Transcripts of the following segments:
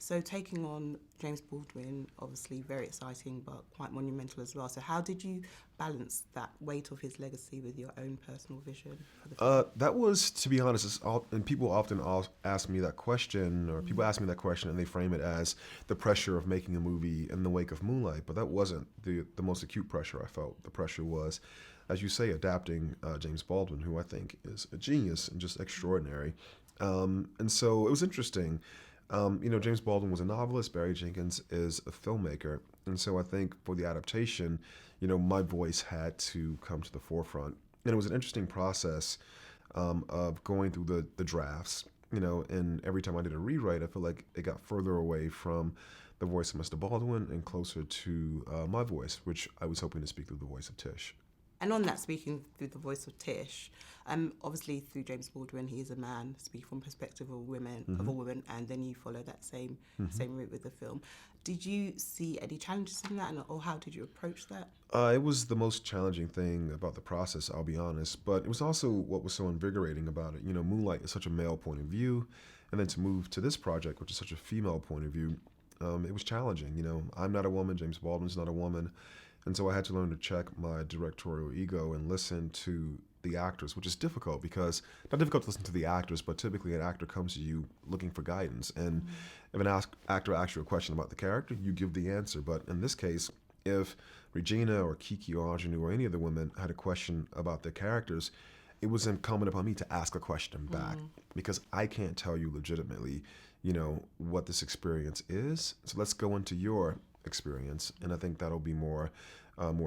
So taking on James Baldwin, obviously very exciting, but quite monumental as well. So how did you balance that weight of his legacy with your own personal vision for the film? That was, to be honest, and people often ask me that question, or people ask me that question and they frame it as the pressure of making a movie in the wake of Moonlight, but that wasn't the most acute pressure I felt. The pressure was, as you say, adapting James Baldwin, who I think is a genius and just extraordinary. And so it was interesting. James Baldwin was a novelist. Barry Jenkins is a filmmaker. And so I think for the adaptation, my voice had to come to the forefront. And it was an interesting process of going through the drafts, and every time I did a rewrite, I feel like it got further away from the voice of Mr. Baldwin and closer to my voice, which I was hoping to speak through the voice of Tish. And on that, speaking through the voice of Tish, obviously through James Baldwin, he is a man, speaking from perspective of a woman, and then you follow that same route with the film. Did you see any challenges in that, or how did you approach that? It was the most challenging thing about the process, I'll be honest, but it was also what was so invigorating about it. Moonlight is such a male point of view, and then to move to this project, which is such a female point of view, it was challenging. I'm not a woman, James Baldwin's not a woman. And so I had to learn to check my directorial ego and listen to the actors, which is difficult because, not difficult to listen to the actors, but typically an actor comes to you looking for guidance. And if an actor asks you a question about the character, you give the answer. But in this case, if Regina or Kiki or Ingenue or any of the women had a question about their characters, it was incumbent upon me to ask a question back because I can't tell you legitimately, what this experience is. So let's go into your experience, and I think that'll be more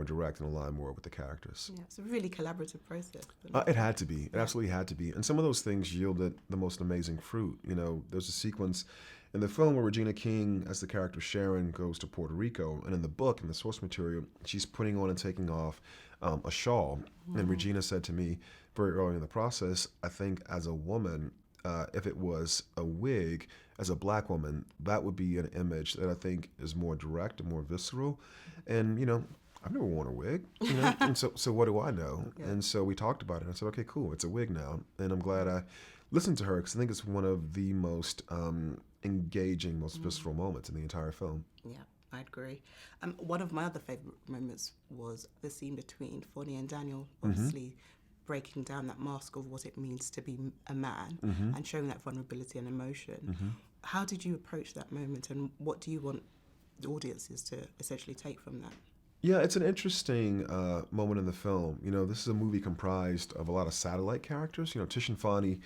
direct and align more with the characters. Yeah, it's a really collaborative process. It had to be. It absolutely had to be. And some of those things yielded the most amazing fruit. There's a sequence in the film where Regina King, as the character Sharon, goes to Puerto Rico, and in the book, in the source material, she's putting on and taking off a shawl. And Regina said to me very early in the process, I think as a woman, if it was a wig, as a black woman, that would be an image that I think is more direct and more visceral. And, I've never worn a wig, and so what do I know? Yeah. And so we talked about it, and I said, okay, cool, it's a wig now. And I'm glad I listened to her because I think it's one of the most engaging, most visceral moments in the entire film. Yeah, I agree. One of my other favourite moments was the scene between Fonnie and Daniel, obviously breaking down that mask of what it means to be a man and showing that vulnerability and emotion. How did you approach that moment, and what do you want the audiences to essentially take from that? Yeah, it's an interesting moment in the film. This is a movie comprised of a lot of satellite characters. Tish and Fonnie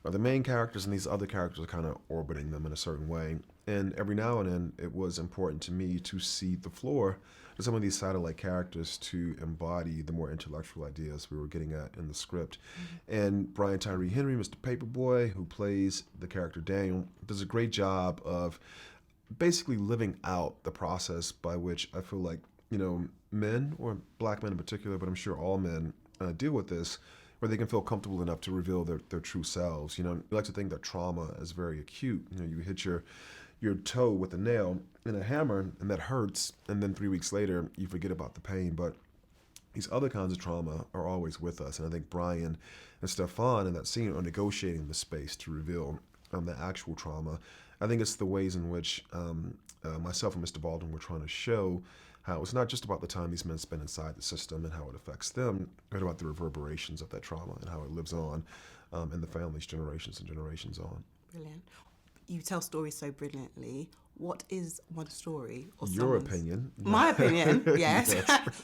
are the main characters, and these other characters are kind of orbiting them in a certain way. And every now and then, it was important to me to cede the floor to some of these satellite characters to embody the more intellectual ideas we were getting at in the script. And Brian Tyree Henry, Mr. Paperboy, who plays the character Daniel, does a great job of basically living out the process by which I feel like men, or black men in particular, but I'm sure all men deal with this, where they can feel comfortable enough to reveal their true selves. We like to think that trauma is very acute. You hit your toe with a nail and a hammer, and that hurts, and then 3 weeks later, you forget about the pain. But these other kinds of trauma are always with us, and I think Brian and Stefan in that scene are negotiating the space to reveal the actual trauma. I think it's the ways in which myself and Mr. Baldwin were trying to show how it's not just about the time these men spend inside the system and how it affects them, but about the reverberations of that trauma and how it lives on in the families generations and generations on. Brilliant. You tell stories so brilliantly. What is one story or Your opinion? My opinion, yes.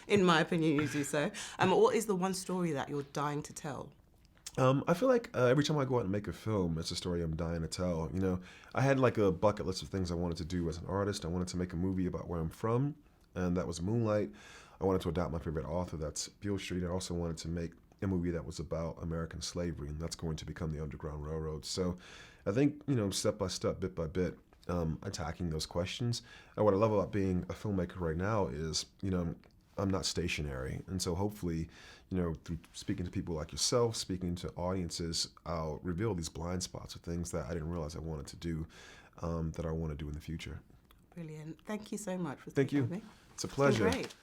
In my opinion, you do so. What is the one story that you're dying to tell? I feel like every time I go out and make a film, it's a story I'm dying to tell. I had like a bucket list of things I wanted to do as an artist. I wanted to make a movie about where I'm from, and that was Moonlight. I wanted to adopt my favorite author, that's Beale Street. I also wanted to make a movie that was about American slavery, and that's going to become the Underground Railroad. So I think, step by step, bit by bit, attacking those questions. And what I love about being a filmmaker right now is, I'm not stationary. And so hopefully, through speaking to people like yourself, speaking to audiences, I'll reveal these blind spots of things that I didn't realize I wanted to do, that I want to do in the future. Brilliant. Thank you so much for Thank you. Me. It's a pleasure. Great.